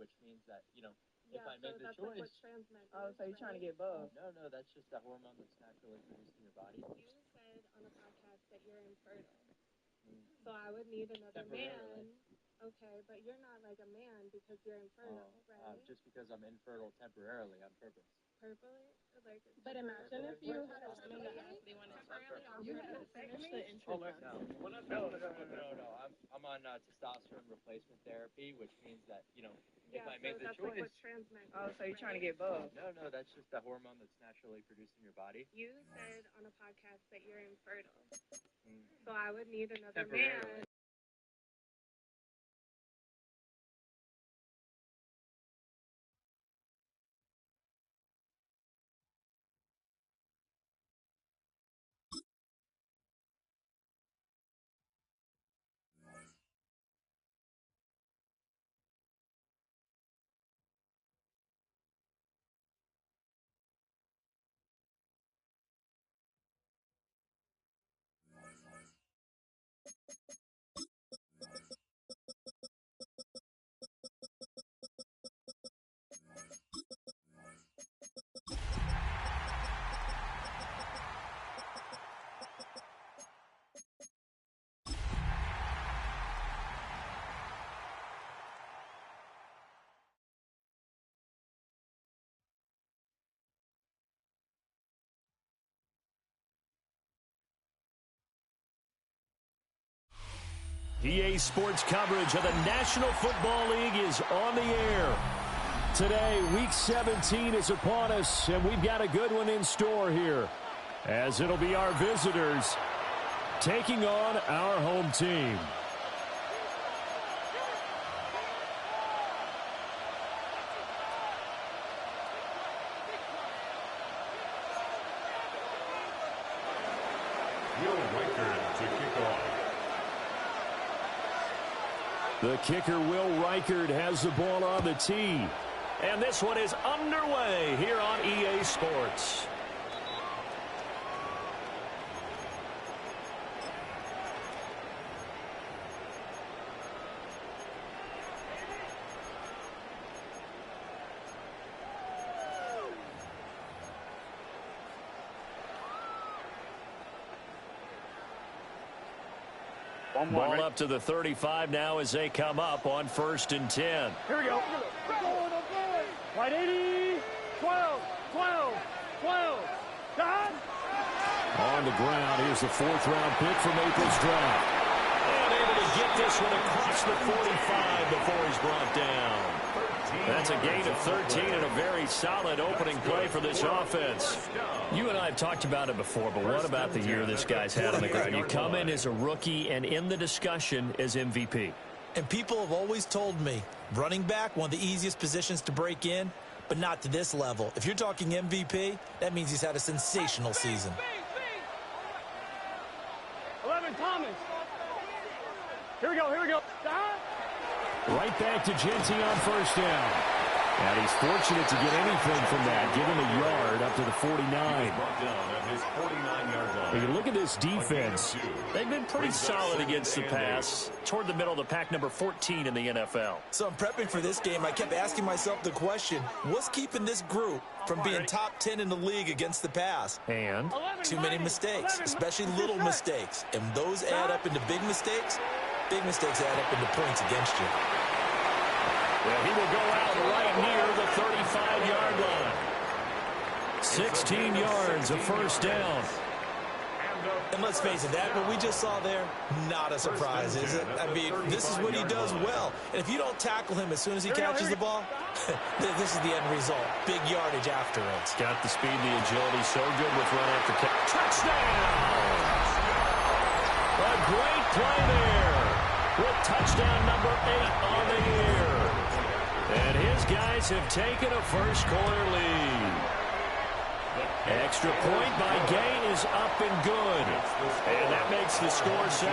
which means that, if Yeah, I make so the that's choice. like what trans men do. Oh, so you're trying to get buff? No, that's just a hormone that's naturally produced in your body. You said on a podcast that you're infertile. So I would need another man. Okay, but you're not like a man because you're infertile, right? Just because I'm infertile temporarily on purpose. Purposely? Like, but imagine if you had a woman that actually wanted to you had to finish the introduction. No. I'm on testosterone replacement therapy, which means that, if I make the that's choice. Like what trans men do. Oh, so you're trying to get buff? No, that's just a hormone that's naturally produced in your body. You said on a podcast that you're infertile. So I would need another man. EA Sports coverage of the National Football League is on the air. Today, Week 17 is upon us, and we've got a good one in store here, as it'll be our visitors taking on our home team. The kicker, Will Reichard, has the ball on the tee. And this one is underway here on EA Sports. Ball up to the 35 now as they come up on 1st and 10. Here we go. Right 80. 12. Done. On the ground, here's the 4th-round pick from April's draft. And able to get this one across the 45 before he's brought down. That's a gain of 13 and a very solid opening play for this offense. You and I have talked about it before, but what about the year this guy's had on the ground? You come in as a rookie and in the discussion as MVP. And people have always told me, running back, one of the easiest positions to break in, but not to this level. If you're talking MVP, that means he's had a sensational season. 11, Thomas. Here we go. Right back to Genty on 1st down. And he's fortunate to get anything from that. Give him a yard up to the 49. When you look at this defense, they've been pretty solid against the pass. Toward the middle of the pack, number 14 in the NFL. So I'm prepping for this game. I kept asking myself the question, what's keeping this group from being top 10 in the league against the pass? And? Too many mistakes, especially little mistakes. And those add up into big mistakes. Big mistakes add up into points against you. Well, he will go out right near the 35-yard line. 16 yards, a 1st down. And let's face it, that what we just saw there, not a surprise, is it? I mean, this is what he does well. And if you don't tackle him as soon as he catches the ball, this is the end result. Big yardage after it. Got the speed, the agility, so good with run after catch. Touchdown! A great play there with touchdown number 8 on the year. And his guys have taken a first-quarter lead. Extra point by Gay is up and good. And that makes the score 7-0.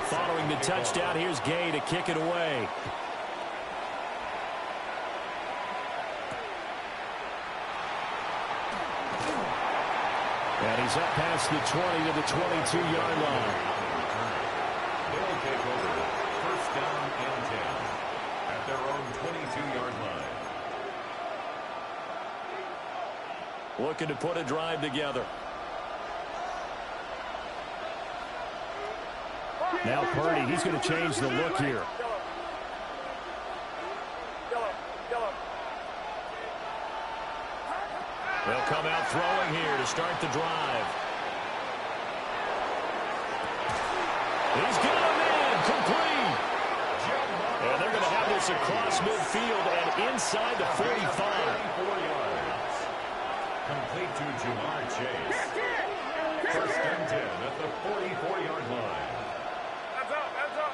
Following the touchdown, here's Gay to kick it away. And he's up past the 20 to the 22-yard line. 22-yard line. Looking to put a drive together. Now Purdy, he's going to change the look here. They'll come out throwing here to start the drive. He's got him in, complete. And they're going to have this across midfield and inside the 45. Complete to Jamar Chase. First and 10 at the 44-yard line. That's up.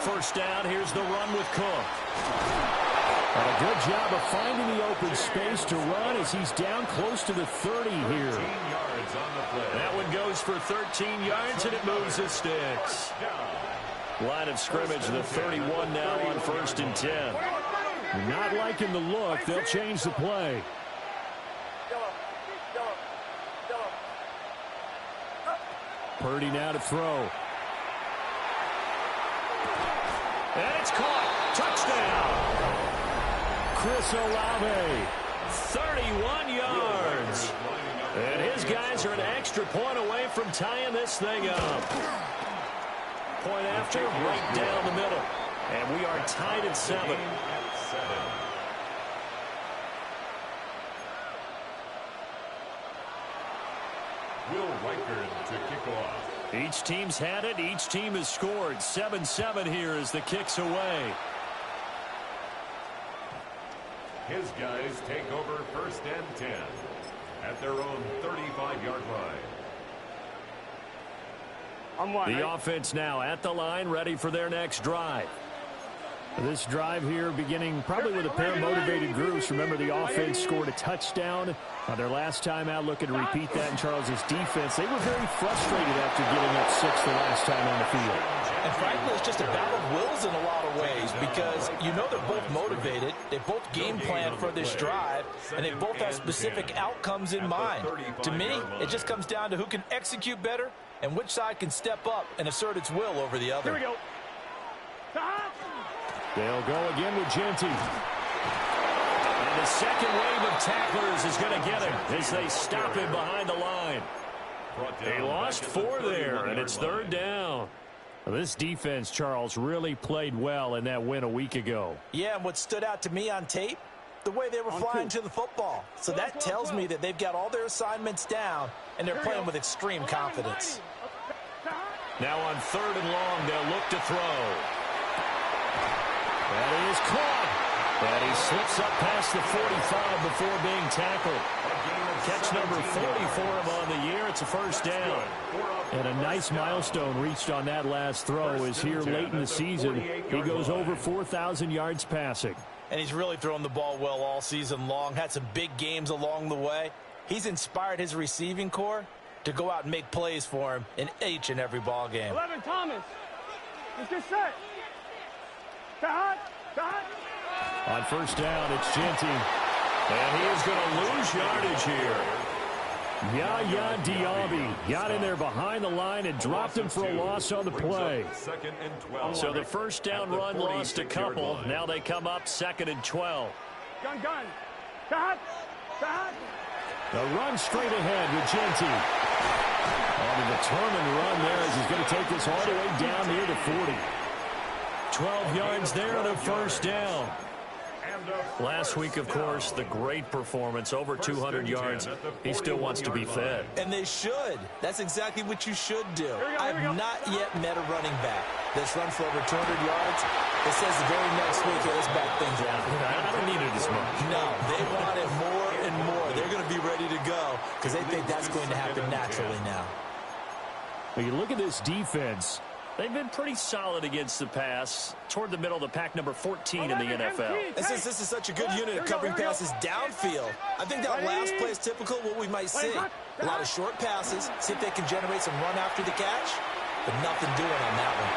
First down, here's the run with Cook. And a good job of finding the open space to run as he's down close to the 30 here. 13 yards on the play. That one goes for 13 yards, and it moves the sticks. Line of scrimmage, the 31 now on first and 10. Not liking the look. They'll change the play. Purdy now to throw. And it's caught. Touchdown. Chris Olave, 31 yards. And his guys are an extra point away from tying this thing up. Point after, right down the middle. And we are tied at 7. Will Reichard to kick off. Each team's had it. Each team has scored. 7-7 here as the kick's away. His guys take over first and 10 at their own 35-yard line. The offense now at the line, ready for their next drive. This drive here beginning probably with a pair of motivated groups. Remember, the offense scored a touchdown their last time out, looking to repeat that in Charles's defense. They were very frustrated after giving up 6 the last time on the field. And frankly, it's just a battle of wills in a lot of ways because you know they're both motivated. They both game plan for this drive, and they both have specific outcomes in mind. To me, it just comes down to who can execute better and which side can step up and assert its will over the other. Here we go. They'll go again with Genty. And the second wave of tacklers is going to get him as they stop him behind the line. They lost 4 there, and it's third down. This defense, Charles, really played well in that win a week ago. Yeah, and what stood out to me on tape, the way they were flying to the football. So that tells me that they've got all their assignments down, and they're playing with extreme confidence. Now on third and long, they'll look to throw. That is caught. And he slips up past the 45 before being tackled. Catch number 40 for him on the year. It's a first down. And a nice milestone reached on that last throw is here late in the season. He goes over 4,000 yards passing. And he's really thrown the ball well all season long. Had some big games along the way. He's inspired his receiving corps to go out and make plays for him in each and every ball game. 11 Thomas. He's just set. Cut. On first down, it's Genty. And he is going to lose yardage here. Yaya Diaby got in there behind the line and dropped him for a loss on the play. So the first down run lost a couple. Now they come up 2nd and 12. Gun. Cut. The run straight ahead with Genty. And a determined run there as he's going to take this all the way down near the 40. 12 yards there and a first down. Last week, of course, the great performance, over 200 yards. He still wants to be fed. And they should. That's exactly what you should do. I've not yet met a running back that's run for over 200 yards. It says the very next week, hey, let's back things up. I don't need it as much. No, they want it more and more. They're going to be ready to go because they think that's going to happen naturally now. When you look at this defense, they've been pretty solid against the pass. Toward the middle of the pack, number 14 in the NFL. And since this is such a good unit of covering passes downfield, I think that last play is typical of what we might see. A lot of short passes, see if they can generate some run after the catch, but nothing doing on that one.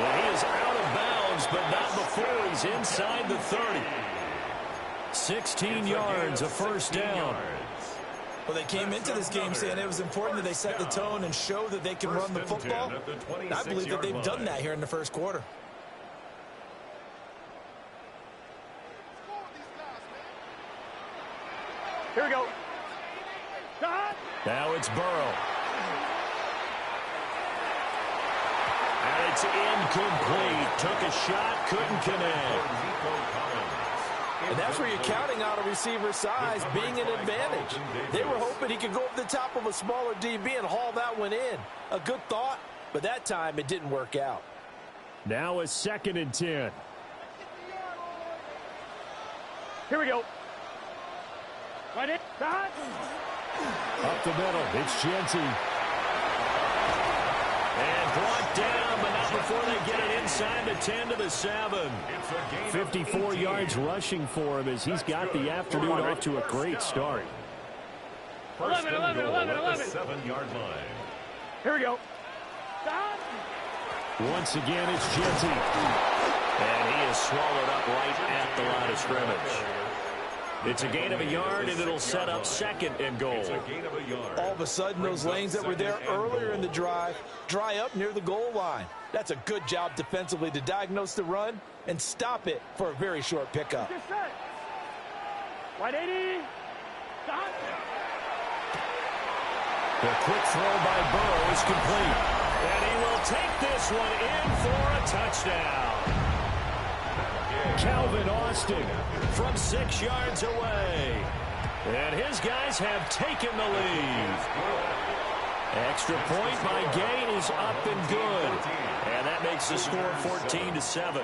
Well, he is out of bounds, but not before he's inside the 30. 16 yards, a first down. Well, they came into this game saying it was important that they set the tone and show that they can run the football. And I believe that they've done that here in the first quarter. Here we go. Now it's Burrow. And it's incomplete. Took a shot, couldn't connect. And that's where you're counting on a receiver's size being an advantage. They were hoping he could go over the top of a smaller DB and haul that one in. A good thought, but that time it didn't work out. Now a 2nd and 10. Here we go. Right in. Up the middle, it's Genty. And brought down, but not before they get it inside the 10 to the 7. 54 yards rushing for him as he's got the afternoon off to a great start. 11. 7-yard line. Here we go. Once again, it's Genty. And he is swallowed up right at the line of scrimmage. It's a gain of a yard, and it'll set up 2nd and goal. All of a sudden, those lanes that were there earlier in the drive dry up near the goal line. That's a good job defensively to diagnose the run and stop it for a very short pickup. Right 80. The quick throw by Burrow is complete. And he will take this one in for a touchdown. Calvin Austin from 6 yards away. And his guys have taken the lead. Extra point by Gay is up and good. And that makes the score 14-7.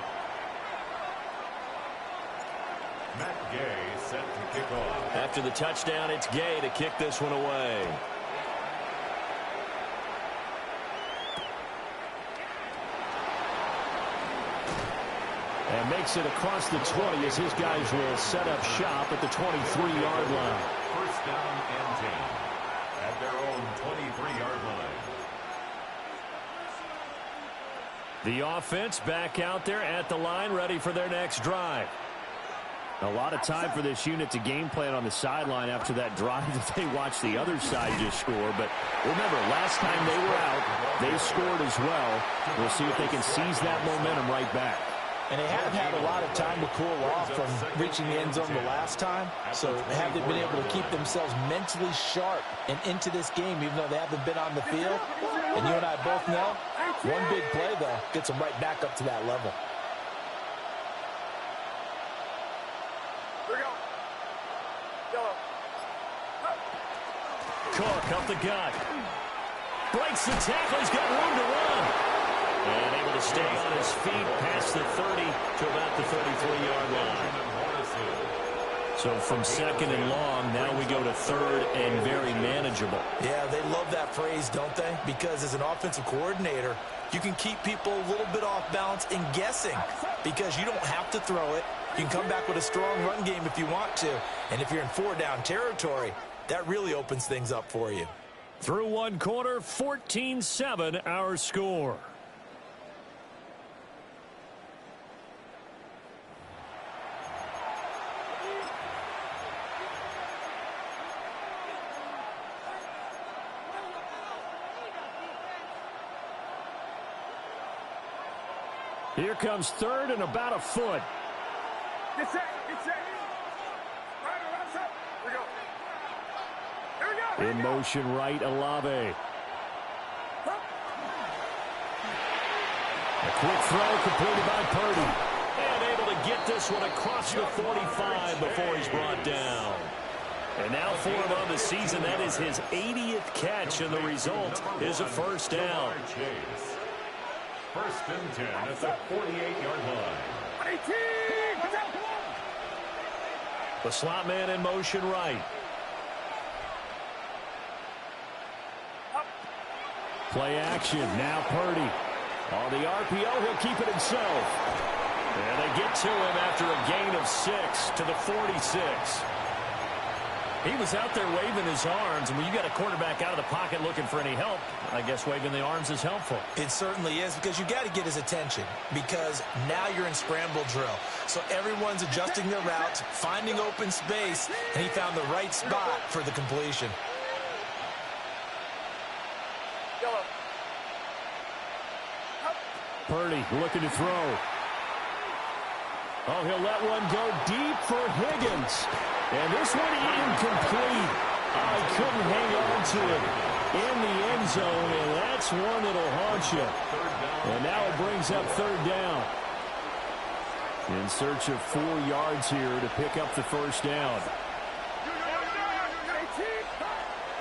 Matt Gay set to kick off. After the touchdown, it's Gay to kick this one away. And makes it across the 20 as his guys will set up shop at the 23-yard line. First down and 10 at their own 23-yard line. The offense back out there at the line, ready for their next drive. A lot of time for this unit to game plan on the sideline after that drive that they watched the other side just score. But remember, last time they were out, they scored as well. We'll see if they can seize that momentum right back. And they have had a lot of time to cool off from reaching the end zone the last time. So have they been able to keep themselves mentally sharp and into this game, even though they haven't been on the field? And you and I both know, one big play, though, gets them right back up to that level. Cook up the gut. Breaks the tackle. He's got room to run. And able to stay on his feet past the 30 to about the 33-yard line. So from 2nd and long, now we go to 3rd and very manageable. Yeah, they love that phrase, don't they? Because as an offensive coordinator, you can keep people a little bit off balance and guessing because you don't have to throw it. You can come back with a strong run game if you want to. And if you're in 4-down territory, that really opens things up for you. Through one quarter, 14-7 our score. Here comes 3rd and about a foot. Get set. Get set. Right, set. Here we go. Here we go. In motion right, Olave. A quick throw completed by Purdy. And able to get this one across the 45 before he's brought down. And now for him on the season, that is his 80th catch, and the result is a first down. First and 10 at the 48-yard line. 18! The slot man in motion right. Play action. Now Purdy. On the RPO, he'll keep it himself. And they get to him after a gain of 6 to the 46. He was out there waving his arms, and when you got a quarterback out of the pocket looking for any help, I guess waving the arms is helpful. It certainly is, because you got to get his attention, because now you're in scramble drill. So everyone's adjusting their routes, finding open space, and he found the right spot for the completion. Purdy looking to throw. Oh, he'll let one go deep for Higgins. And this one incomplete. I couldn't hang on to it in the end zone, and that's one that'll haunt you. And now it brings up third down. In search of 4 yards here to pick up the first down.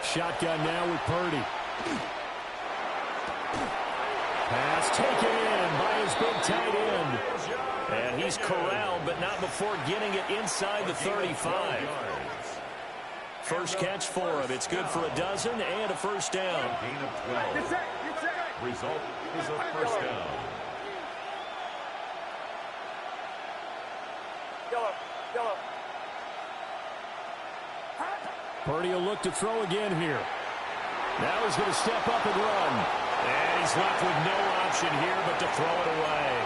Shotgun now with Purdy. Pass taken in by his big tight end. And he's corralled, but not before getting it inside the 35. First catch for him. It's good for a dozen and a first down. Gain of 12. Result is a first down. Purdy will look to throw again here. Now he's going to step up and run. And he's left with no option here but to throw it away.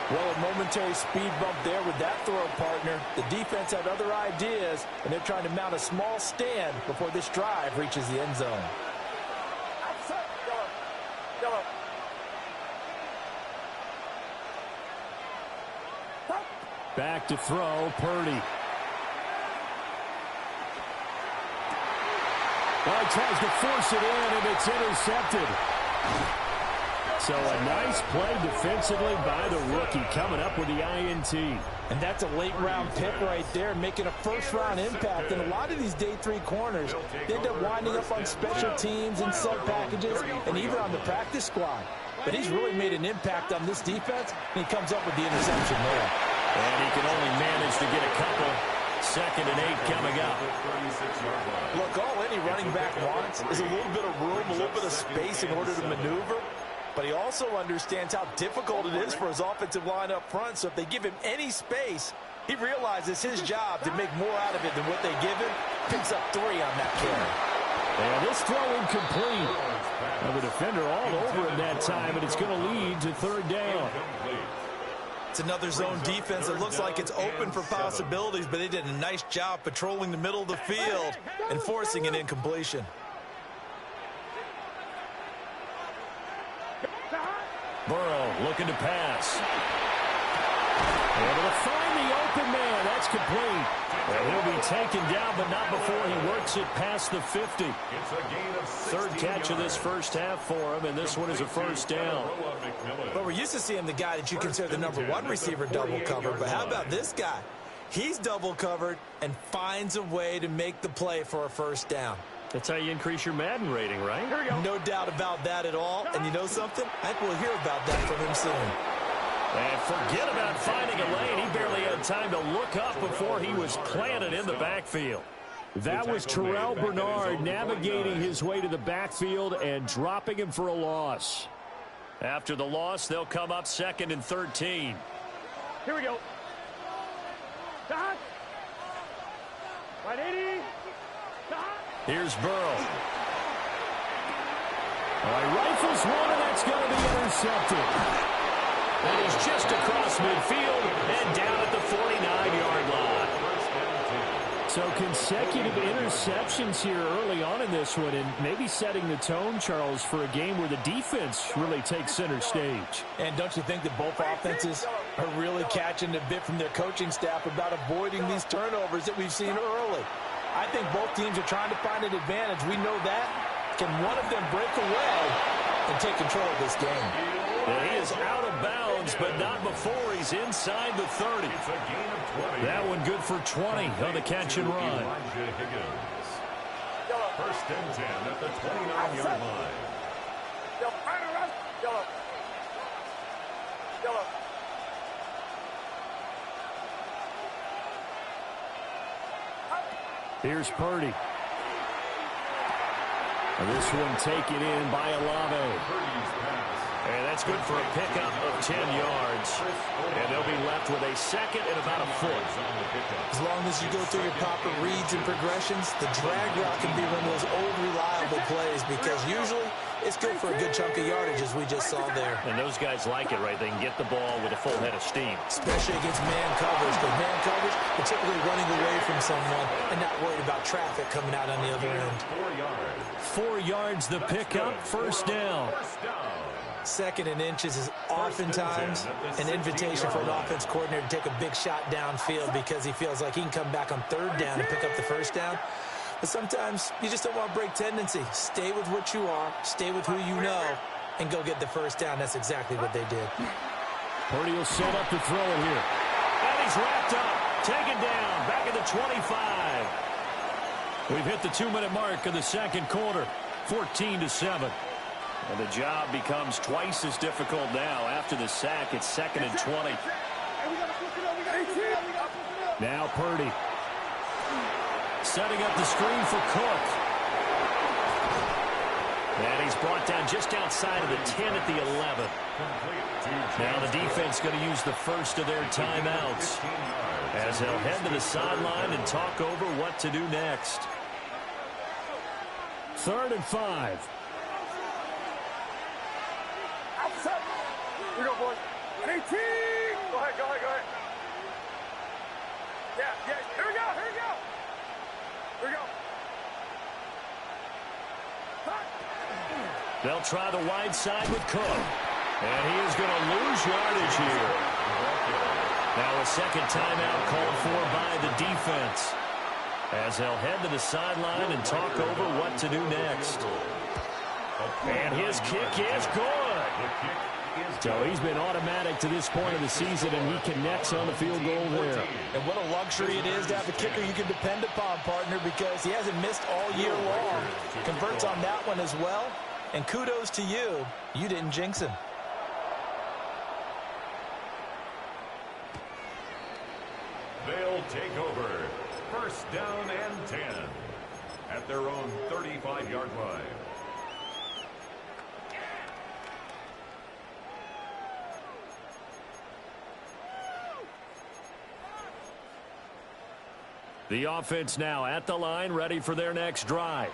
Well, a momentary speed bump there with that throw, partner. The defense had other ideas, and they're trying to mount a small stand before this drive reaches the end zone. Back to throw, Purdy. Well, he tries to force it in, and it's intercepted. So a nice play defensively by the rookie, coming up with the INT. And that's a late-round pick right there, making a first-round impact. And a lot of these day 3 corners, they end up winding up on special teams and sub-packages and even on the practice squad. But he's really made an impact on this defense, and he comes up with the interception there. And he can only manage to get a couple. 2nd and 8 coming up. Look, all any running back wants is a little bit of room, a little bit of space in order to maneuver. But he also understands how difficult it is for his offensive line up front. So if they give him any space, he realizes his job to make more out of it than what they give him. Picks up 3 on that carry. And this throw incomplete. Now the defender all over him that time, and it's going to lead to third down. It's another zone defense. It looks like it's open for possibilities, but they did a nice job patrolling the middle of the field and forcing an incompletion. Burrow looking to pass. Able to find the open man. That's complete. And he'll be taken down, but not before he works it past the 50. Third catch of this first half for him, and this one is a first down. But we're used to seeing the guy that you consider the number 1 receiver double covered. But how about this guy? He's double covered and finds a way to make the play for a first down. That's how you increase your Madden rating, right? No doubt about that at all. And you know something? I think we'll hear about that from him soon. And forget about finding a lane. He barely had time to look up before he was planted in the backfield. That was Terrell Bernard navigating his way to the backfield and dropping him for a loss. After the loss, they'll come up 2nd and 13. Here we go. Dot. 180. Here's Burrow. All right, rifles one, and that's going to be intercepted. And he's just across midfield and down at the 49-yard line. So consecutive interceptions here early on in this one, and maybe setting the tone, Charles, for a game where the defense really takes center stage. And don't you think that both offenses are really catching a bit from their coaching staff about avoiding these turnovers that we've seen early? I think both teams are trying to find an advantage. We know that. Can one of them break away and take control of this game? And he is out of bounds, but not before he's inside the 30. That one good for 20 on the catch and run. First and 10 at the 29-yard line. Here's Purdy. And this one taken in by Olave. And that's good for a pickup of 10 yards. And they'll be left with a 2nd and about a foot. As long as you go through your proper reads and progressions, the drag route can be one of those old reliable plays because usually it's good for a good chunk of yardage, as we just saw there. And those guys like it, right? They can get the ball with a full head of steam. Especially against man coverage. Because man coverage, particularly running away from someone and not worried about traffic coming out on the other end. 4 yards the pickup, first down. Second and inches is oftentimes an invitation for an offense coordinator to take a big shot downfield because he feels like he can come back on third down and pick up the first down. But sometimes you just don't want to break tendency. Stay with what you are, stay with who you know, and go get the first down. That's exactly what they did. Purdy will set up to throw it here. And he's wrapped up, taken down, back at the 25. We've hit the 2-minute mark of the second quarter, 14-7. And the job becomes twice as difficult now. After the sack, it's 2nd and 20. Now Purdy. Setting up the screen for Cook. And he's brought down just outside of the 10 at the 11. Now the defense going to use the first of their timeouts as they'll head to the sideline and talk over what to do next. 3rd and 5. Outside. Here we go, boys. 18. Go ahead. Yeah. Here we go. Here we go. They'll try the wide side with Cook. And he is going to lose yardage here. Now a second timeout called for by the defense as they'll head to the sideline and talk over what to do next. And his kick is good. So he's been automatic to this point of the season, and he connects on the field goal there. And what a luxury it is to have a kicker you can depend upon, partner, because he hasn't missed all year long. Converts on that one as well. And kudos to you. You didn't jinx him. They'll take over. 1st down and 10 at their own 35-yard line. The offense now at the line, ready for their next drive.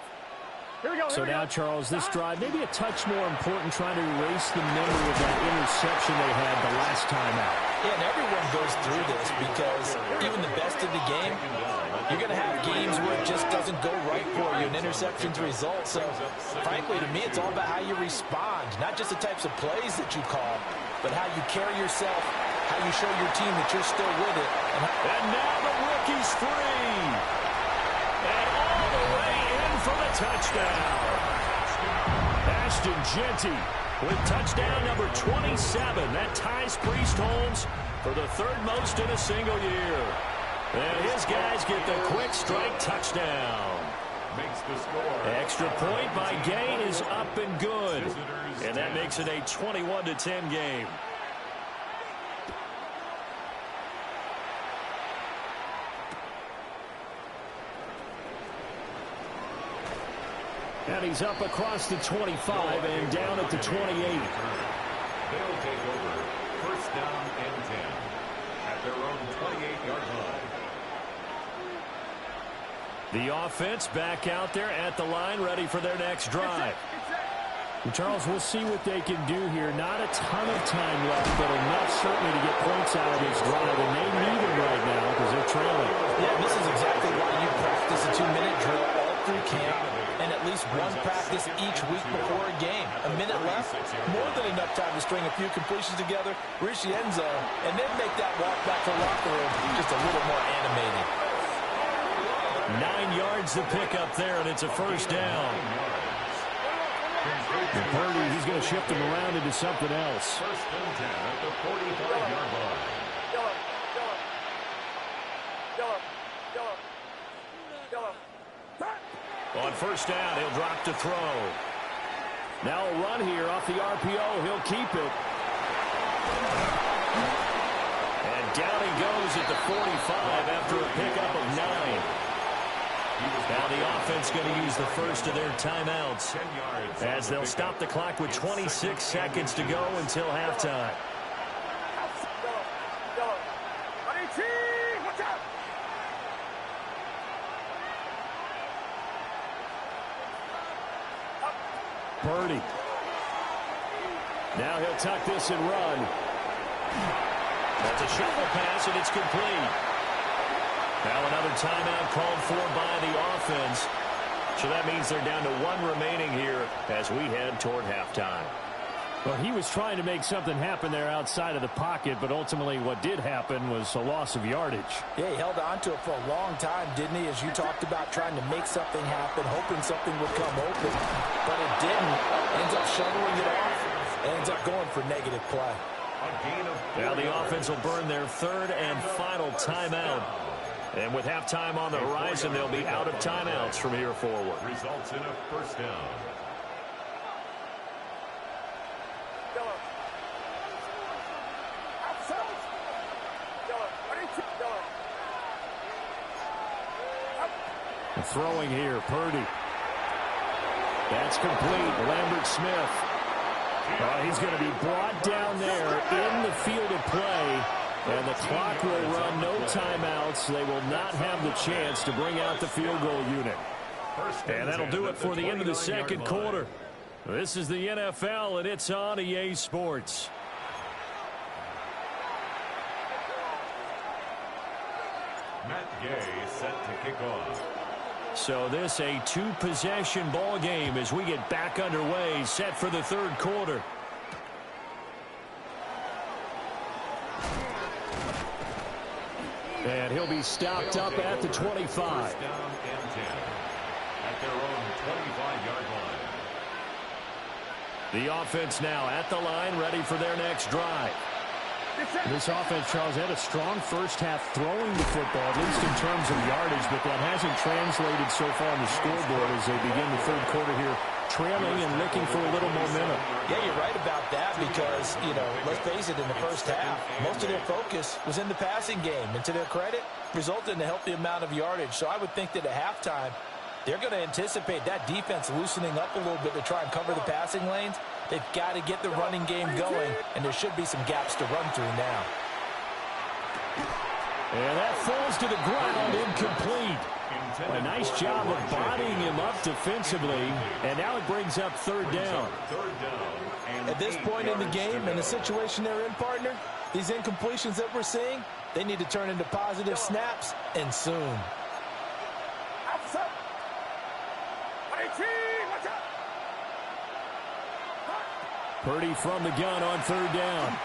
So now, Charles, this drive maybe a touch more important, trying to erase the memory of that interception they had the last time out. Yeah, and everyone goes through this because even the best of the game, you're going to have games where it just doesn't go right for you, and interceptions result. So, frankly, to me, it's all about how you respond, not just the types of plays that you call, but how you carry yourself, how you show your team that you're still with it. And now the rookie's free. And all the way in for the touchdown. Ashton Jeanty with touchdown number 27. That ties Priest-Holmes for the 3rd most in a single year. And his guys get the quick strike touchdown. Makes the score. Extra point by Gain is up and good. And that makes it a 21-10 game. And he's up across the 25 and down at the 28. They'll take over 1st down and 10 at their own 28-yard line. The offense back out there at the line, ready for their next drive. Charles, we'll see what they can do here. Not a ton of time left, but enough certainly to get points out of this drive, and they need them right now because they're trailing. Yeah, this is exactly why you practice a 2-minute drill all through camp and at least one practice each week before a game. A minute left, more than enough time to string a few completions together, reach the end zone, and then make that walk back to the locker room just a little more animated. 9 yards to pick up there, and it's a 1st down. And Purdy, he's going to shift him around into something else. 1st and 10 at the 45-yard line. On 1st down, he'll drop to throw. Now a run here off the RPO. He'll keep it. And down he goes at the 45 after a pickup of 9. Now the offense going to use the first of their timeouts as they'll stop the clock with 26 seconds to go until halftime. Purdy. Now he'll tuck this and run. That's a shovel pass, and it's complete. Now another timeout called for by the offense. So that means they're down to 1 remaining here as we head toward halftime. Well, he was trying to make something happen there outside of the pocket, but ultimately what did happen was a loss of yardage. Yeah, he held on to it for a long time, didn't he? As you talked about trying to make something happen, hoping something would come open, but it didn't. Ends up shoveling it off, ends up going for negative play. Now the offense will burn their third and final timeout. And with halftime on the horizon, they'll be out of timeouts from here forward. Results in a first down. Throwing here, Purdy. That's complete. Lambert Smith. He's going to be brought down there in the field of play, and the clock will run, no timeouts. They will not have the chance to bring out the field goal unit. And that'll do it for the end of the second quarter. This is the NFL, and it's on EA Sports. Matt Gay set to kick off. So this a two-possession ball game as we get back underway, set for the third quarter. And he'll be stopped up at the 25. First down and 10 at their own 25-yard line. The offense now at the line, ready for their next drive. This offense, Charles, had a strong first half throwing the football, at least in terms of yardage, but that hasn't translated so far on the scoreboard as they begin the third quarter here, trailing and looking for a little momentum. Yeah, you're right about that because, let's face it, in the first half, most of their focus was in the passing game, and to their credit, resulted in a healthy amount of yardage. So I would think that at halftime, they're going to anticipate that defense loosening up a little bit to try and cover the passing lanes. They've got to get the running game going, and there should be some gaps to run through now. And that falls to the ground, incomplete. A nice job of bodying him up defensively, and now it brings up third down. At this point in the game, and the situation they're in, partner, these incompletions that we're seeing, they need to turn into positive snaps, and soon. Purdy from the gun on third down.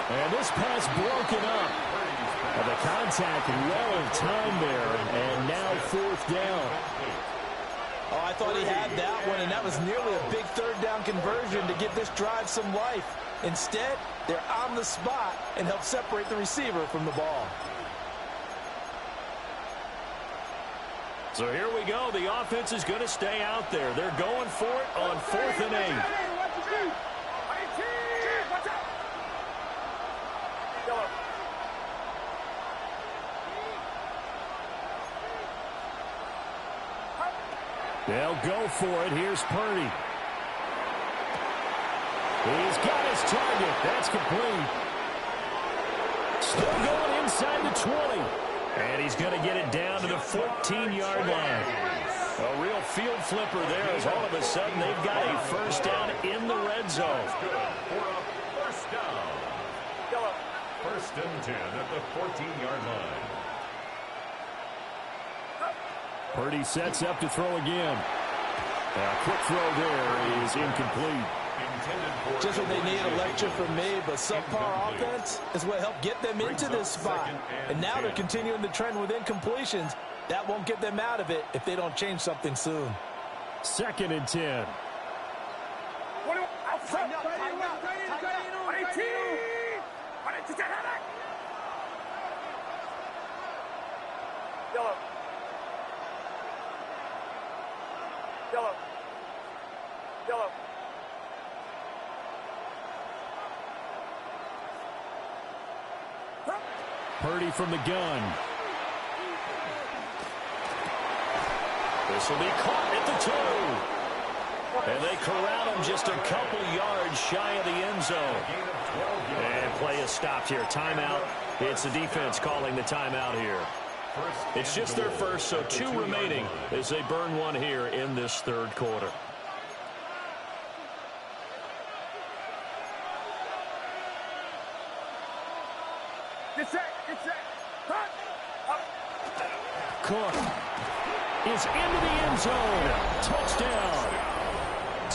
And this pass broken up. And the contact well timed there, and now fourth down. Oh, I thought he had that one, and that was nearly a big third down conversion to give this drive some life. Instead, they're on the spot and help separate the receiver from the ball. So here we go. The offense is going to stay out there. They're going for it on 4th and 8. They'll go for it. Here's Purdy. He's got his target. That's complete. Still going inside the 20. And he's going to get it down to the 14-yard line. A real field flipper there as all of a sudden they've got a first down in the red zone. First down. First and 10 at the 14-yard line. Purdy sets up to throw again. A quick throw there is incomplete. Just what they need, a lecture from me, but subpar offense is what helped get them into this spot. And now they're continuing the trend with incompletions. That won't get them out of it if they don't change something soon. 2nd and 10. Purdy from the gun. This will be caught at the 2. And they corral him just a couple yards shy of the end zone. And play is stopped here. Timeout. It's the defense calling the timeout here. It's just their first, so 2 remaining as they burn one here in this third quarter. Cook is into the end zone. Touchdown.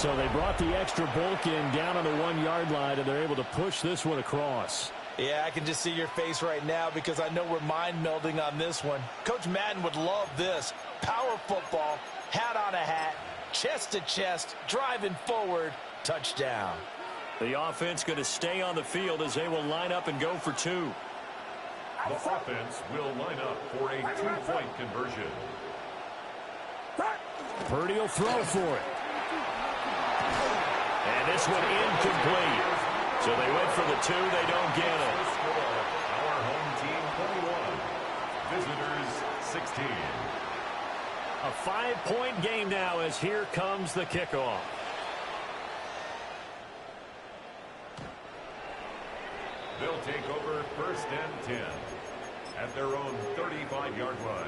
So they brought the extra bulk in down on the 1-yard line, and they're able to push this one across. Yeah, I can just see your face right now because I know we're mind melding on this one. Coach Madden would love this. Power football, hat on a hat, chest to chest, driving forward, touchdown. The offense going to stay on the field as they will line up and go for 2. The offense will line up for a 2-point conversion. Purdy will throw for it. And this one incomplete. So they went for the 2. They don't get it. Our home team 21. Visitors 16. A 5-point game now as here comes the kickoff. They'll take over 1st and 10 at their own 35-yard line.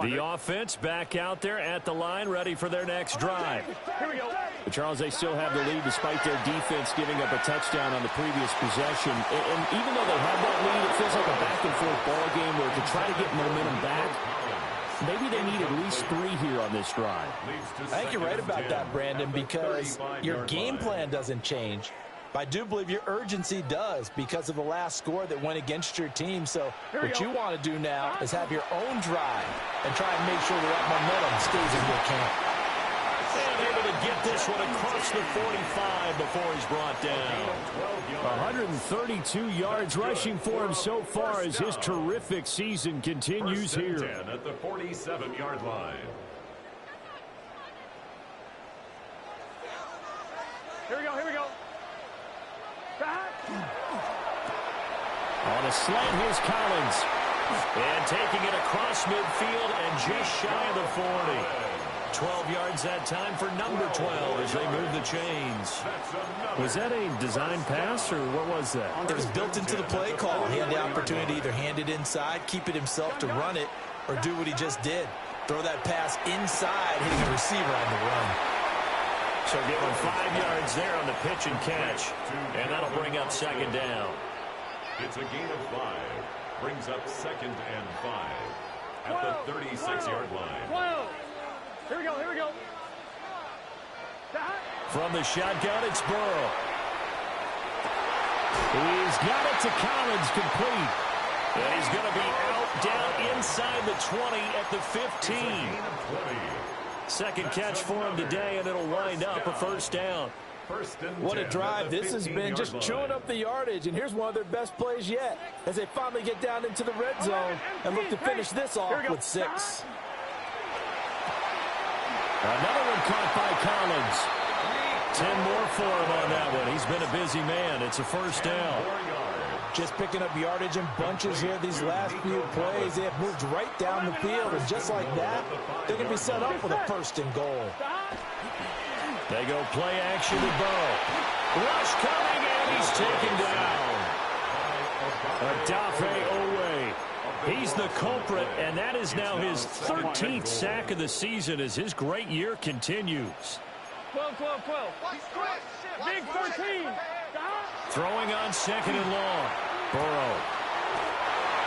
The offense back out there at the line, ready for their next drive. Here we go. But Charles, they still have the lead despite their defense giving up a touchdown on the previous possession. And even though they have that lead, it feels like a back-and-forth ball game where to try to get momentum back, maybe they need at least 3 here on this drive. I think you're right about that, Brandon, because your game plan doesn't change. But I do believe your urgency does because of the last score that went against your team. So what you want to do now is have your own drive and try and make sure that momentum stays in your camp. And able to get this one across the 45 before he's brought down. 132 yards rushing for him so far as his terrific season continues here. 10 at the 47-yard line. Here we go, here we go. On a slant, here's Collins. And taking it across midfield and just shy of the 40. 12 yards that time for number 12 as they move the chains. Was that a design pass, or what was that? It was built into the play call. He had the opportunity to either hand it inside, keep it himself to run it, or do what he just did. Throw that pass inside, hitting the receiver on the run. So give him 5 yards there on the pitch and catch. And that'll bring up 2nd down. It's a gain of 5. Brings up 2nd and 5 at the 36-yard line. Here we go, here we go. From the shotgun, it's Burrow. He's got it to Collins, complete. And he's going to be out down inside the 20 at the 15. 2nd catch for him today, and it'll wind up a 1st down. What a drive this has been, just chewing up the yardage, and here's one of their best plays yet as they finally get down into the red zone and look to finish this off with 6. Another one caught by Collins. 10 more for him on that one. He's been a busy man. It's a 1st down. Just picking up yardage in bunches here these last few plays. They have moved right down the field, and just like that, they're going to be set up with a 1st and goal. They go play action to Burrow. Rush coming, and he's taken down. Dawgpile. He's the culprit, and that is now his 13th sack of the season as his great year continues. 12. Big 13. Throwing on 2nd and long. Burrow.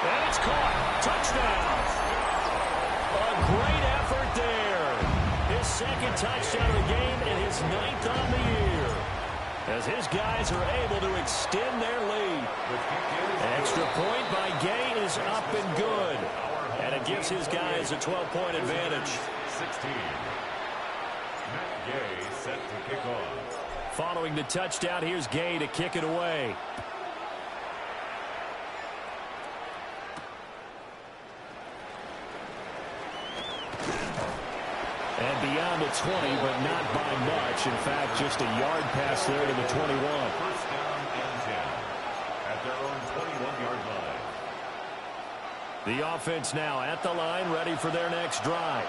And it's caught. Touchdown. A great effort there. His 2nd touchdown of the game and his 9th on the year. As his guys are able to extend their lead. Extra point by Gay is up and good. And it gives his guys a 12-point advantage. 16. Matt Gay set to kick off. Following the touchdown, here's Gay to kick it away. And beyond the 20, but not by much. In fact, just a yard pass there to the 21. 1st down and 10 at their own 21-yard line. The offense now at the line, ready for their next drive.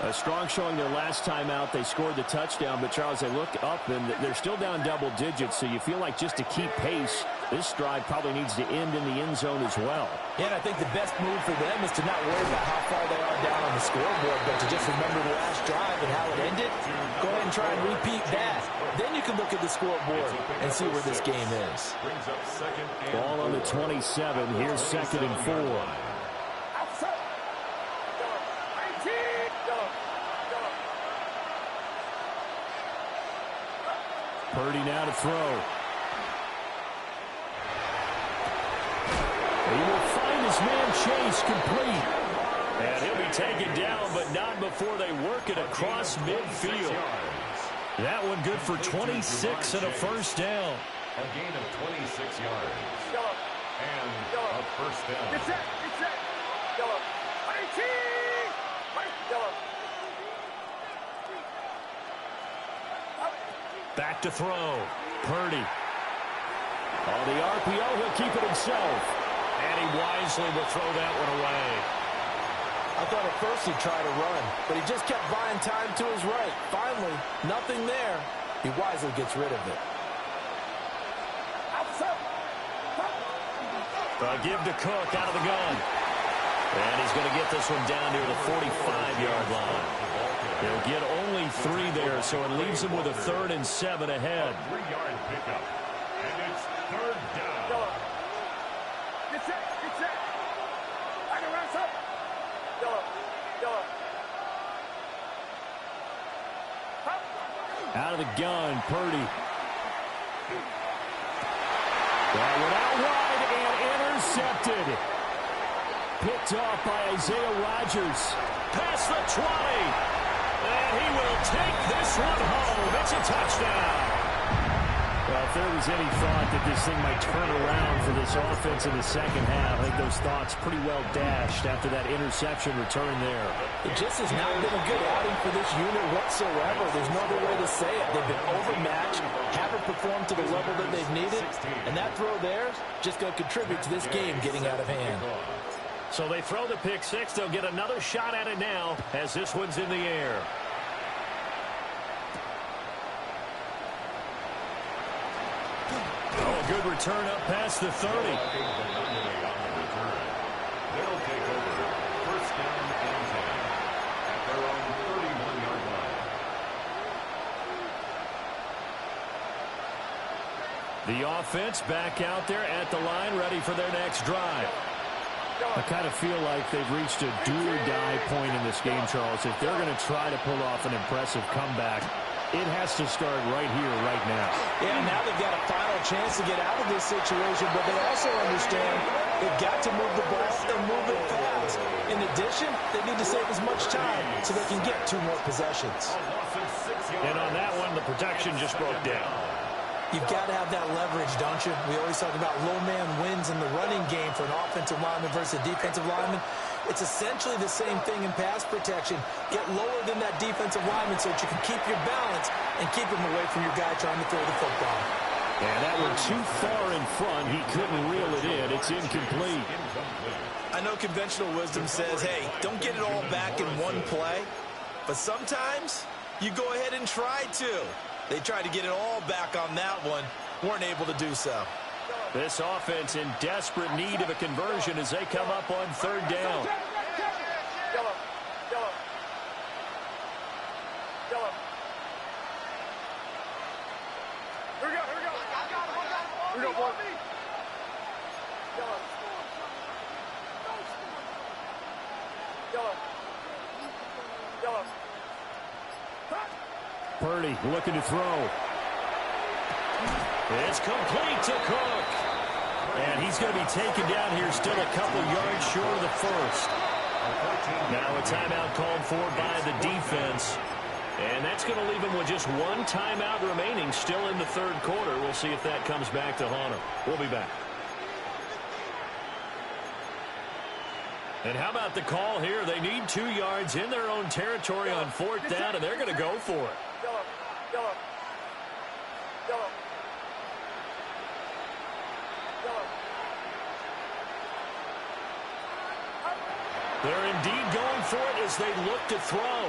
A strong showing their last time out. They scored the touchdown, but, Charles, they look up, and they're still down double digits, so you feel like just to keep pace, this drive probably needs to end in the end zone as well. Yeah, and I think the best move for them is to not worry about how far they are down on the scoreboard, but to just remember the last drive and how it ended. Go ahead and try and repeat that. Then you can look at the scoreboard and see where this game is. Ball on the 27. Here's 2nd and 4. Purdy now to throw. He will find his man Chase complete. And he'll be taken down, but not before they work it across midfield. That one good for 26 and a first down. A gain of 26 yards. And a first down. It's set. Back to throw. Purdy. On the RPO, he'll keep it himself. And he wisely will throw that one away. I thought at first he'd try to run, but he just kept buying time to his right. Finally, nothing there. He wisely gets rid of it. Give to Cook out of the gun. And he's going to get this one down near the 45-yard line. They'll get only 3 there, so it leaves them with a 3rd and 7 ahead. 3-yard pickup. And it's 3rd down. Get set. I can run up. Out of the gun, Purdy. That went out wide and intercepted. Picked off by Isaiah Rodgers. Past the 20. And he will take this one home. It's a touchdown. Well, if there was any thought that this thing might turn around for this offense in the second half, I think those thoughts pretty well dashed after that interception return there. It just has not been a good outing for this unit whatsoever. There's no other way to say it. They've been overmatched, haven't performed to the level that they've needed, and that throw there is just going to contribute to this game getting out of hand. So they throw the pick six. They'll get another shot at it now as this one's in the air. Oh, a good return up past the 30. They'll take over. First down and 10 at their own 31-yard line. The offense back out there at the line, ready for their next drive. I kind of feel like they've reached a do-or-die point in this game, Charles. If they're going to try to pull off an impressive comeback, it has to start right here, right now. Yeah, now they've got a final chance to get out of this situation, but they also understand they've got to move the ball and move it fast. In addition, they need to save as much time so they can get 2 more possessions. And on that one, the protection just broke down. You've got to have that leverage, don't you? We always talk about low man wins in the running game for an offensive lineman versus a defensive lineman. It's essentially the same thing in pass protection. Get lower than that defensive lineman so that you can keep your balance and keep him away from your guy trying to throw the football. And that one too far in front. He couldn't reel it in. It's incomplete. I know conventional wisdom says, hey, don't get it all back in one play. But sometimes you go ahead and try to. They tried to get it all back on that one. Weren't able to do so. This offense in desperate need of a conversion as they come up on 3rd down. Here we go, boy. Purdy looking to throw. It's complete to Cook. And he's going to be taken down here still a couple yards short of the first. Now a timeout called for by the defense. And that's going to leave him with just 1 timeout remaining still in the 3rd quarter. We'll see if that comes back to haunt him. We'll be back. And how about the call here? They need 2 yards in their own territory on 4th down, and they're going to go for it. They're indeed going for it as they look to throw.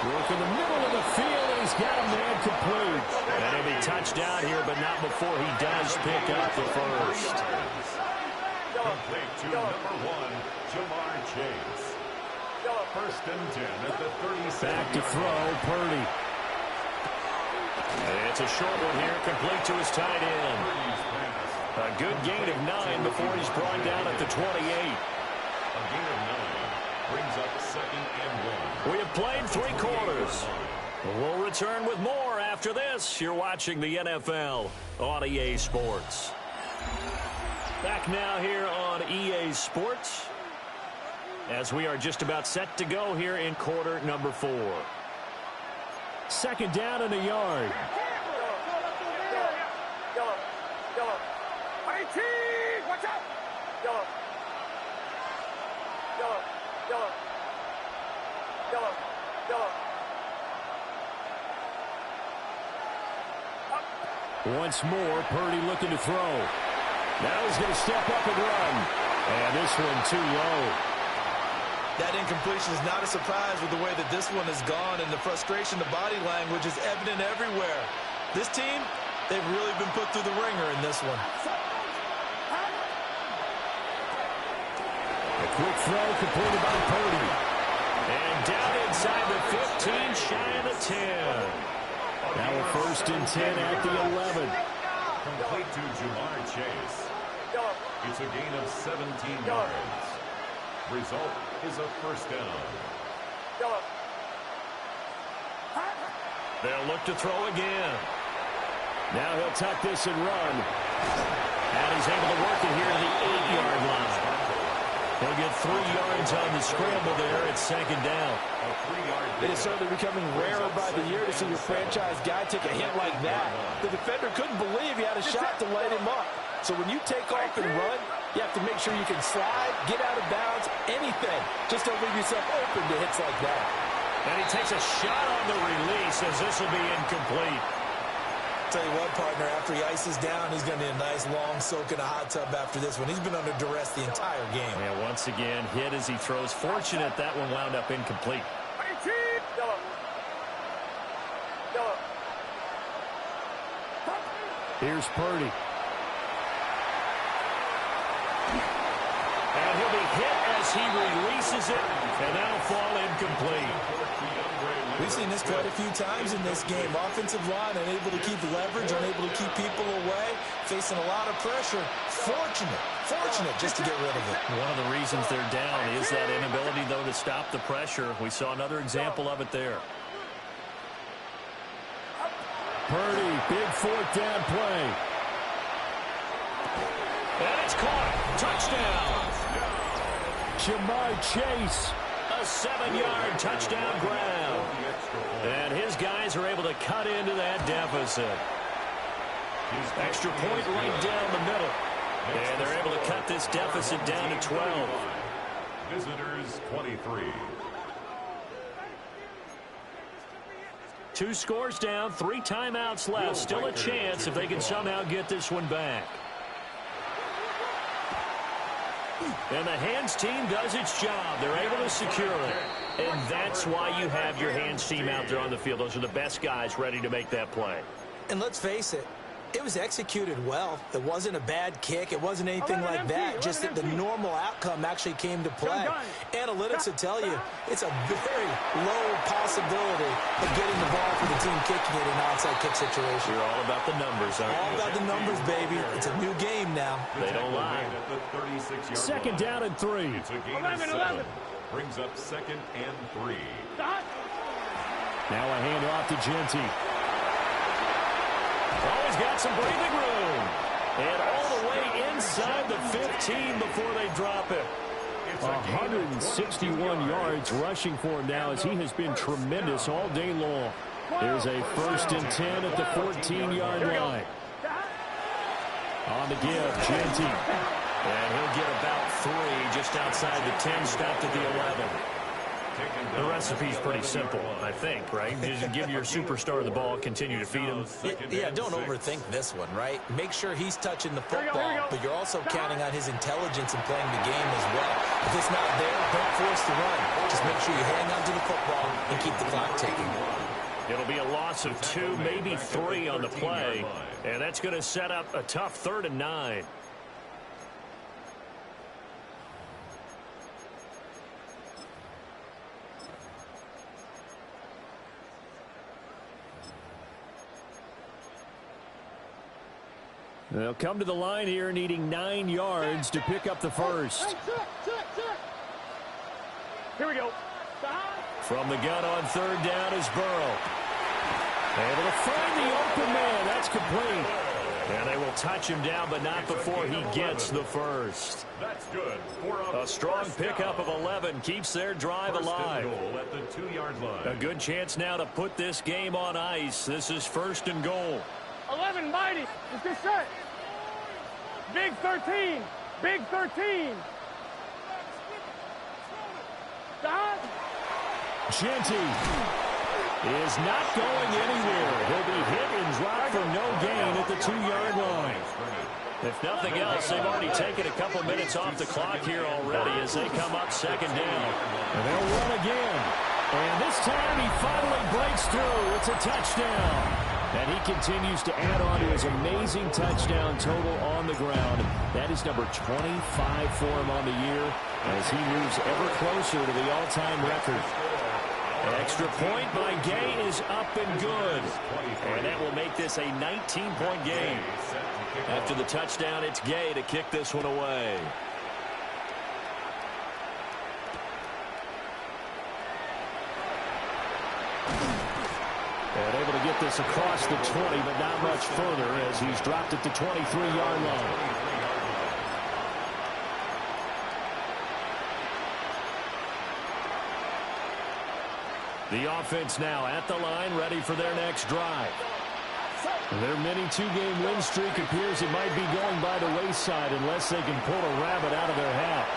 Work in the middle of the field, and he's got a man complete. And he'll be touched down here, but not before he does pick up the first. Complete to number 1, Jamar Chase. First and 10 at the 37. Back to throw, Purdy. It's a short one here, complete to his tight end. A good gain of 9 before he's brought down at the 28. A gain of 9 brings up second and 1. We have played 3 quarters. We'll return with more after this. You're watching the NFL on EA Sports. Back now here on EA Sports as we are just about set to go here in quarter number 4. Second down and a yard. Watch out! Once more, Purdy looking to throw. Now he's going to step up and run. And this one too low. That incompletion is not a surprise with the way that this one has gone, and the frustration, the body language is evident everywhere. This team, they've really been put through the ringer in this one. A quick throw completed by Purdy. And down inside the 15, shy of the 10. Now a first and 10 at the 11. Complete to Jamar Chase. It's a gain of 17 yards. Result is a first down. They'll look to throw again. Now he'll tuck this and run. And he's able to work it here to the 8-yard line. He'll get 3 yards on the scramble there. It's second down. It is certainly becoming rarer by the year to see your franchise guy take a hit like that. The defender couldn't believe he had a shot to light him up. So when you take off and run, you have to make sure you can slide, get out of bounds, anything. Just don't leave yourself open to hits like that. And he takes a shot on the release as this will be incomplete. Tell you what, partner, after he ices down, he's going to need a nice long soak in a hot tub after this one. He's been under duress the entire game. And once again, hit as he throws. Fortunate that one wound up incomplete. Here's Purdy. And he'll be hit as he releases it, and that'll fall incomplete. We've seen this quite a few times in this game. Offensive line unable to keep leverage, unable to keep people away, facing a lot of pressure. Fortunate just to get rid of it. One of the reasons they're down is that inability, though, to stop the pressure. We saw another example of it there. Purdy, big fourth down play. And it's caught. Touchdown. Jamar Chase. A 7-yard touchdown grab. And his guys are able to cut into that deficit. Extra point right down the middle. And they're able to cut this deficit down to 12. Visitors 23. 2 scores down, 3 timeouts left. Still a chance if they can somehow get this one back. And the hands team does its job. They're able to secure it. And that's why you have your hands team out there on the field. Those are the best guys ready to make that play. And let's face it, it was executed well. It wasn't a bad kick. It wasn't anything like that. Just that the normal outcome actually came to play. Analytics will tell you it's a very low possibility of getting the ball for the team kicking it in an onside kick situation. You're all about the numbers, aren't you? All about the numbers, baby. It's a new game now. They don't lie. Second down and 3. It's a gain of 7. Brings up second and 3. Now a handoff to Genty. Always got some breathing room. And all the way inside the 15 before they drop it. 161 yards rushing for him now as he has been tremendous all day long. There's a first and 10 at the 14-yard line. On the give, Genty. And he'll get about 3 just outside the 10, stopped at the 11. The recipe's pretty simple, I think, right? Just give your superstar the ball, continue to feed him. Yeah, don't overthink this one, right? Make sure he's touching the football, but you're also counting on his intelligence in playing the game as well. If it's not there, don't force the run. Just make sure you hang on to the football and keep the clock ticking. It'll be a loss of 2, maybe 3 on the play, and that's going to set up a tough 3rd and 9. They'll come to the line here needing 9 yards to pick up the first. Here we go. From the gun on 3rd down is Burrow. Able to find the open man. That's complete. And they will touch him down, but not before he gets the first. That's good. A strong pickup of 11 keeps their drive alive. Goal at the 2-yard line. A good chance now to put this game on ice. This is 1st and goal. 11, mighty. Let's get set. Big 13. Big 13. Stop. Genty is not going anywhere. He'll be hit and dropped for no gain at the 2-yard line. If nothing else, they've already taken a couple minutes off the clock here already as they come up 2nd down. And they'll run again. And this time he finally breaks through. It's a touchdown. And he continues to add on to his amazing touchdown total on the ground. That is number 25 for him on the year as he moves ever closer to the all-time record. Extra point by Gay is up and good. And that will make this a 19-point game. After the touchdown, it's Gay to kick this one away. And able to get this across the 20, but not much further as he's dropped at the 23-yard line. The offense now at the line, ready for their next drive. Their mini 2-game win streak appears it might be going by the wayside unless they can pull a rabbit out of their hat.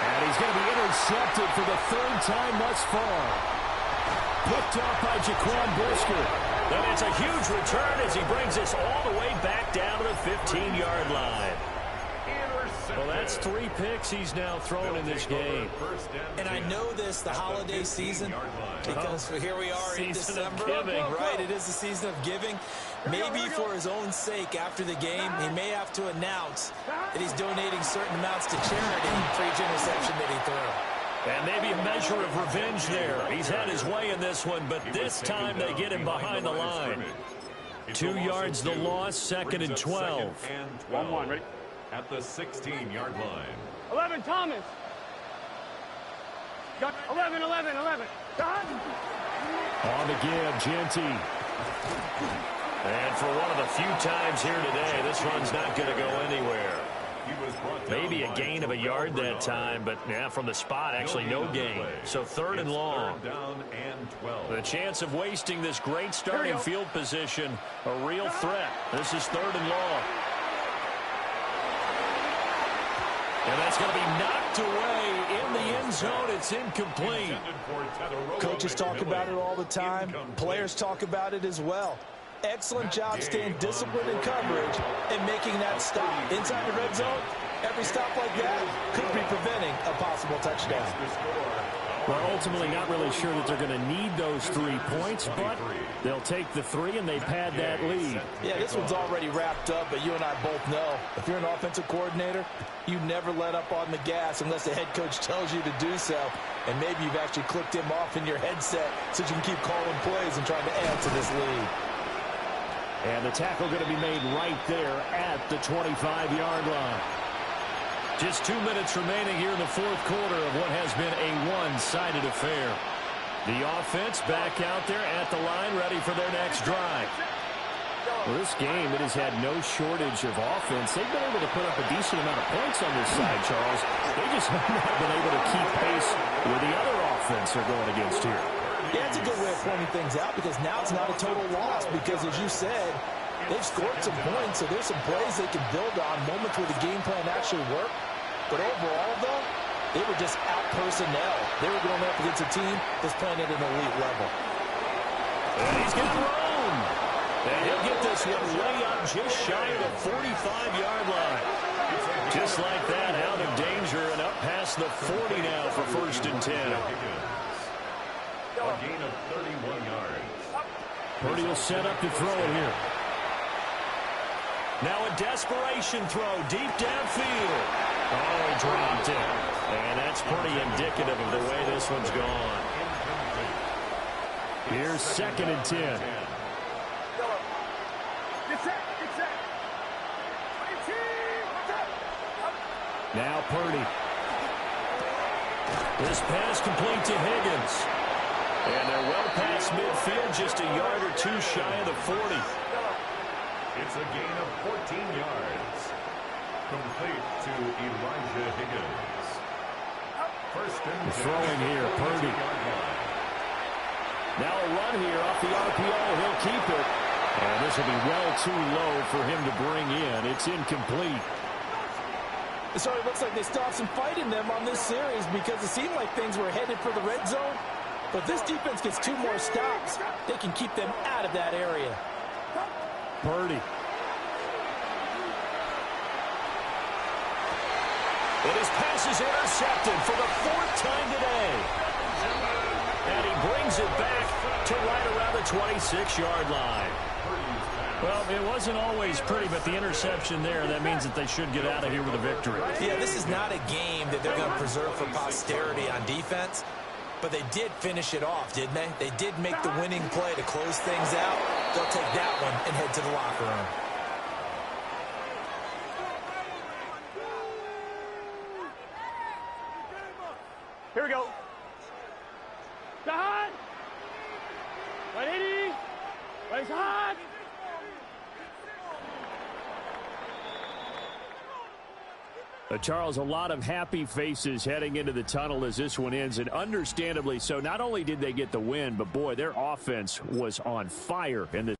And he's going to be intercepted for the 3rd time thus far. Picked up by Jaquan Brisker. And it's a huge return as he brings this all the way back down to the 15-yard line. Well, that's 3 picks he's now thrown in this game. And I know this, the holiday season, because here we are in December, right? It is the season of giving. Maybe for his own sake after the game, he may have to announce that he's donating certain amounts to charity for each interception that he threw. And maybe a measure of revenge there. He's had his way in this one, but this time they get him behind the line. 2 yards the loss, 2nd and 12. 1-1, ready? At the 16-yard line. 11, Thomas. 11. On the give, Genty. And for one of the few times here today, this run's not going to go anywhere. Maybe a gain of a yard that time, but yeah, from the spot, actually no gain. So 3rd and long. The chance of wasting this great starting field position, a real threat. This is 3rd and long. And that's going to be knocked away in the end zone. It's incomplete. Coaches talk about it all the time. Players talk about it as well. Excellent job staying disciplined in coverage and making that stop. Inside the red zone, every stop like that could be preventing a possible touchdown. Well, ultimately not really sure that they're going to need those 3 points, but they'll take the 3 and they pad that lead. Yeah, this one's already wrapped up, but you and I both know if you're an offensive coordinator, you never let up on the gas unless the head coach tells you to do so. And maybe you've actually clicked him off in your headset so you can keep calling plays and trying to add to this lead. And the tackle going to be made right there at the 25-yard line. Just 2 minutes remaining here in the 4th quarter of what has been a one-sided affair. The offense back out there at the line, ready for their next drive. Well, this game, it has had no shortage of offense. They've been able to put up a decent amount of points on this side, Charles. They just have not been able to keep pace with the other offense they're going against here. Yeah, it's a good way of pointing things out because now it's not a total loss because, as you said, they've scored some points, so there's some plays they can build on, moments where the game plan actually worked. But overall, though, They were just out personnel. They were going up against a team that's playing at an elite level. And he's got room. And he'll get this one way up just shy of the 45-yard line. Just like that, out of danger and up past the 40 now for 1st and 10. A gain of 31 yards. Purdy will set up to throw it here. Now a desperation throw deep downfield. Oh, he dropped it. And that's pretty indicative of the way this one's gone. Here's 2nd and 10. Now Purdy. This pass complete to Higgins. And they're well past midfield, just a yard or two shy of the 40. It's a gain of 14 yards. Complete to Elijah Higgins. 1st and 10. Throwing here, Purdy. Now a run here off the RPO. He'll keep it. And this will be well too low for him to bring in. It's incomplete. It sort of looks like they stopped some fight in them on this series because it seemed like things were headed for the red zone. But this defense gets 2 more stops. They can keep them out of that area. Purdy. And his pass is intercepted for the 4th time today. And he brings it back to right around the 26-yard line. Well, it wasn't always pretty, but the interception there, that means that they should get out of here with a victory. Yeah, this is not a game that they're going to preserve for posterity on defense, but they did finish it off, didn't they? They did make the winning play to close things out. They'll take that one and head to the locker room. Here we go. Hot. 180. Race hot. Charles, a lot of happy faces heading into the tunnel as this one ends, and understandably so. Not only did they get the win, but, boy, their offense was on fire in the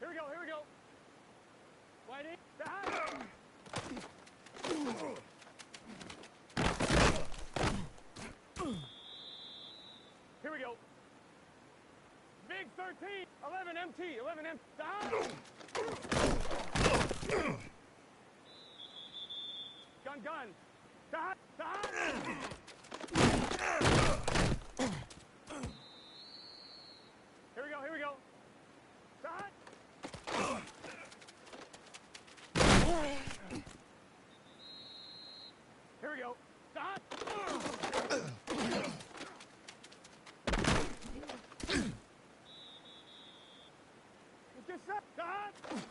Here we go, here we go. Whitey. Here we go. Big 13, 11 MT, 11 MT. Gun. Here we go. Here we go. Get set.